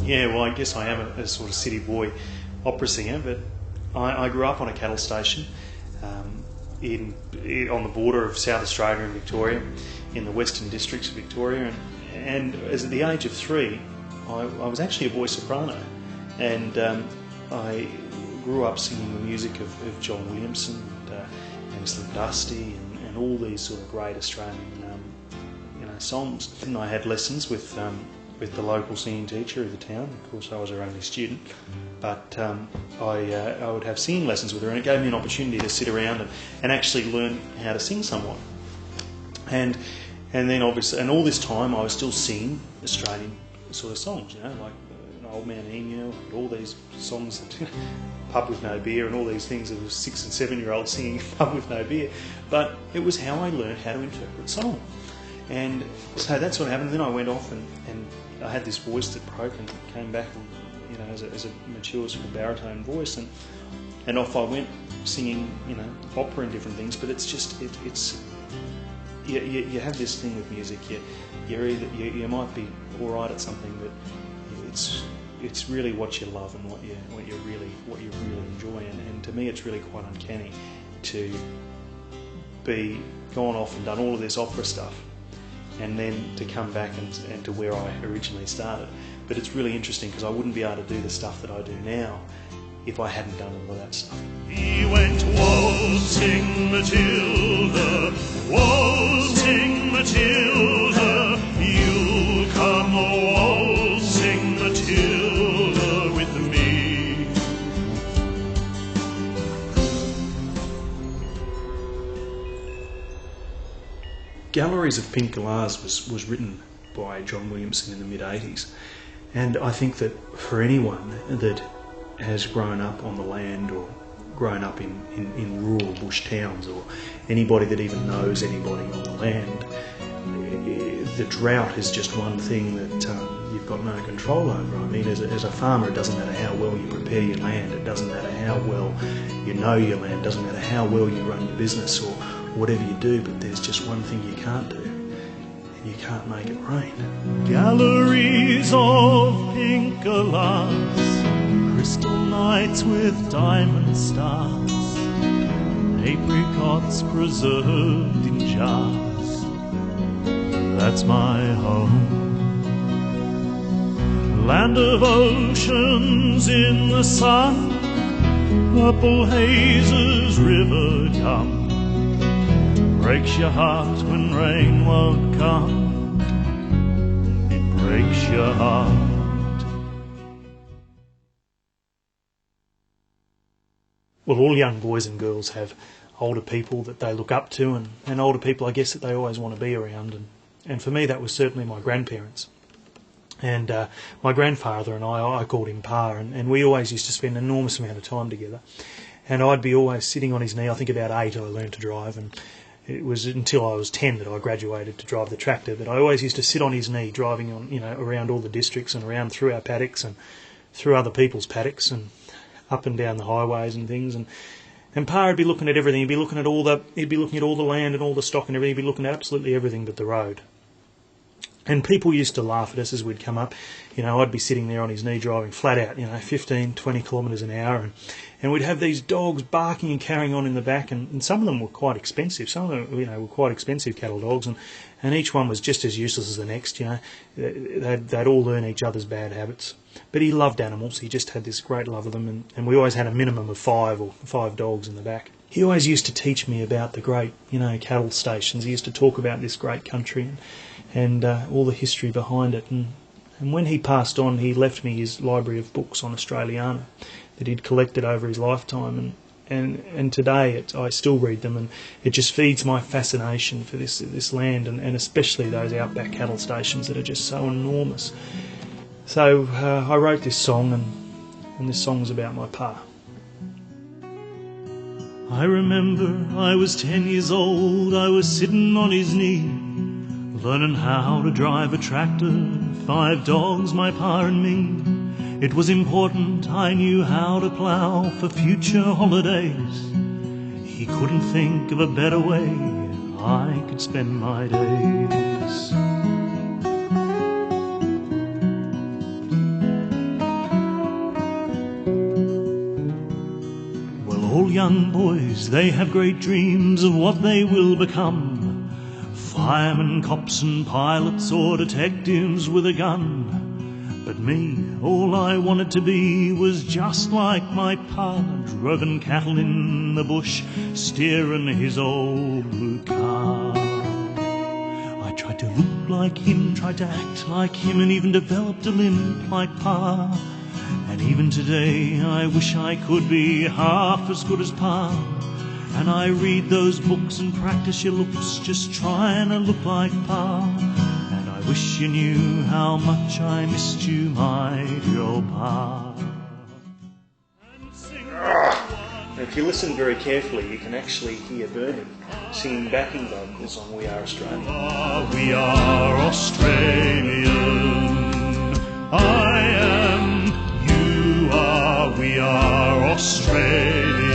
Yeah, well, I guess I am a sort of city boy opera singer, but I grew up on a cattle station on the border of South Australia and Victoria, in the Western Districts of Victoria, and as at the age of 3, I was actually a voice soprano, and I grew up singing the music of John Williamson and Slim Dusty and all these sort of great Australian songs. And I had lessons with the local singing teacher of the town. Of course, I was her only student, but I would have singing lessons with her, and it gave me an opportunity to sit around and actually learn how to sing somewhat. And then obviously, and all this time I was still singing Australian sort of songs, like Old Man Emu and all these songs that Pub with No Beer and all these things that was 6 and 7-year-olds singing Pub with No Beer. But it was how I learned how to interpret song. And so that's what happened. Then I went off and I had this voice that broke and came back as a mature sort of baritone voice, and off I went singing opera and different things. But it's just you have this thing with music. You might be all right at something, but it's really what you love and what you really enjoy. And to me, it's really quite uncanny to be gone off and done all of this opera stuff, and then to come back and to where I originally started. But it's really interesting because I wouldn't be able to do the stuff that I do now if I hadn't done all of that stuff. He went waltzing Matilda, waltzing Matilda, you'll come waltzing Matilda with me. Galleries of Pink Galahs was written by John Williamson in the mid-80s, and I think that for anyone that has grown up on the land or grown up in rural bush towns, or anybody that even knows anybody on the land, the drought is just one thing that you've got no control over. I mean, as a farmer, it doesn't matter how well you prepare your land, it doesn't matter how well you know your land, it doesn't matter how well you run your business or whatever you do, but there's just one thing you can't do, and you can't make it rain. Galleries of pink galahs, crystal nights with diamond stars, apricots preserved in jars, that's my home. Land of oceans in the sun, purple hazes, river come, breaks your heart when rain won't come, it breaks your heart. Well, all young boys and girls have older people that they look up to, and older people, I guess, that they always want to be around. And for me, that was certainly my grandparents. And my grandfather and I called him Pa, and we always used to spend an enormous amount of time together. And I'd be always sitting on his knee. I think about 8 I learned to drive, and it was until I was 10 that I graduated to drive the tractor. But I always used to sit on his knee driving on, around all the districts and around through our paddocks and through other people's paddocks and up and down the highways and things, and Pa would be looking at everything. He'd be looking at all the land and all the stock and everything. He'd be looking at absolutely everything but the road. And people used to laugh at us as we'd come up. I'd be sitting there on his knee driving flat out, 15, 20 kilometres an hour, and we'd have these dogs barking and carrying on in the back, and some of them were quite expensive. Some of them, were quite expensive cattle dogs, and each one was just as useless as the next. They'd all learn each other's bad habits. But he loved animals. He just had this great love of them, and we always had a minimum of 5 dogs in the back. He always used to teach me about the great, cattle stations. He used to talk about this great country and all the history behind it. And when he passed on, he left me his library of books on Australiana that he'd collected over his lifetime. And today I still read them, and it just feeds my fascination for this land, and especially those outback cattle stations that are just so enormous. So I wrote this song, and this song's about my Pa. I remember I was 10 years old, I was sitting on his knee, learning how to drive a tractor, 5 dogs, my Pa and me. It was important I knew how to plough for future holidays. He couldn't think of a better way I could spend my days. all young boys, they have great dreams of what they will become. Firemen, cops and pilots, or detectives with a gun. But me, all I wanted to be was just like my pa, droving cattle in the bush, steering his old blue car. I tried to look like him, tried to act like him, and even developed a limp like pa. And even today I wish I could be half as good as pa. And I read those books and practice your looks, just trying to look like pa. And I wish you knew how much I missed you, my dear old pa. If you listen very carefully, you can actually hear Bernie singing backing vocals on We Are Australian. We are Australian. I am, you are, we are Australian.